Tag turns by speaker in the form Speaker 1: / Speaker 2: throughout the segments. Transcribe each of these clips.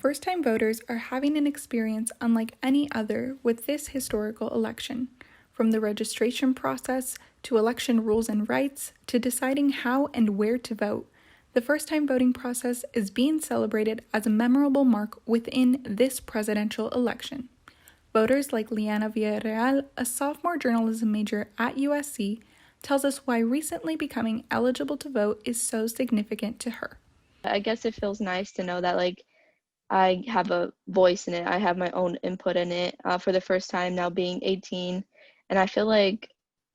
Speaker 1: First-time voters are having an experience unlike any other with this historical election, from the registration process to election rules and rights to deciding how and where to vote. The first-time voting process is being celebrated as a memorable mark within this presidential election. Voters like Liana Villarreal, a sophomore journalism major at USC, tells us why recently becoming eligible to vote is so significant to her.
Speaker 2: I guess it feels nice to know that I have a voice in it. I have my own input in it for the first time now being 18. And I feel like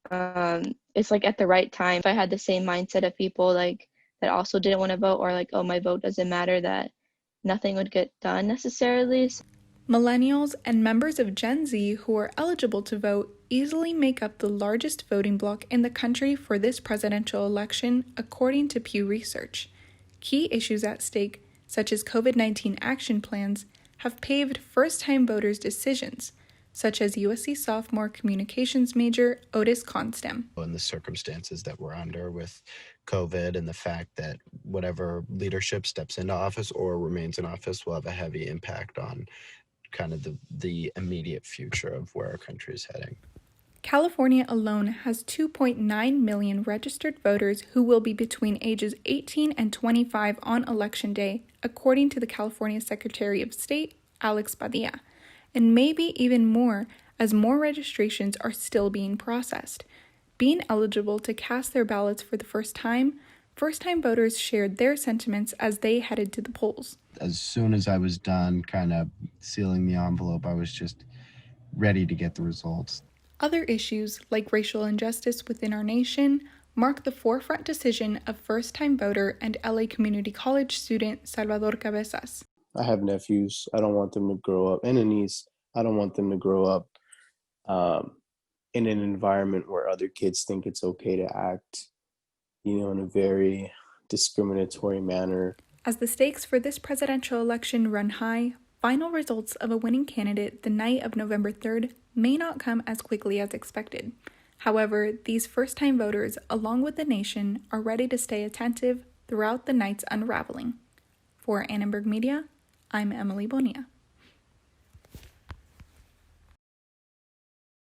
Speaker 2: it's at the right time. If I had the same mindset of people that also didn't want to vote or oh, my vote doesn't matter, that nothing would get done necessarily.
Speaker 1: Millennials and members of Gen Z who are eligible to vote easily make up the largest voting bloc in the country for this presidential election, according to Pew Research. Key issues at stake, such as COVID-19 action plans, have paved first-time voters' decisions, such as USC sophomore communications major Otis Constam.
Speaker 3: In the circumstances that we're under with COVID and the fact that whatever leadership steps into office or remains in office will have a heavy impact on kind of the immediate future of where our country is heading.
Speaker 1: California alone has 2.9 million registered voters who will be between ages 18 and 25 on Election Day, according to the California Secretary of State, Alex Padilla, and maybe even more as more registrations are still being processed. Being eligible to cast their ballots for the first-time voters shared their sentiments as they headed to the polls.
Speaker 3: As soon as I was done kind of sealing the envelope, I was just ready to get the results.
Speaker 1: Other issues, like racial injustice within our nation, mark the forefront decision of first-time voter and LA Community College student Salvador Cabezas.
Speaker 4: I have nephews. I don't want them to grow up, and a niece. I don't want them to grow up in an environment where other kids think it's okay to act, in a very discriminatory manner.
Speaker 1: As the stakes for this presidential election run high, final results of a winning candidate the night of November 3rd may not come as quickly as expected. However, these first-time voters, along with the nation, are ready to stay attentive throughout the night's unraveling. For Annenberg Media, I'm Emily Bonilla.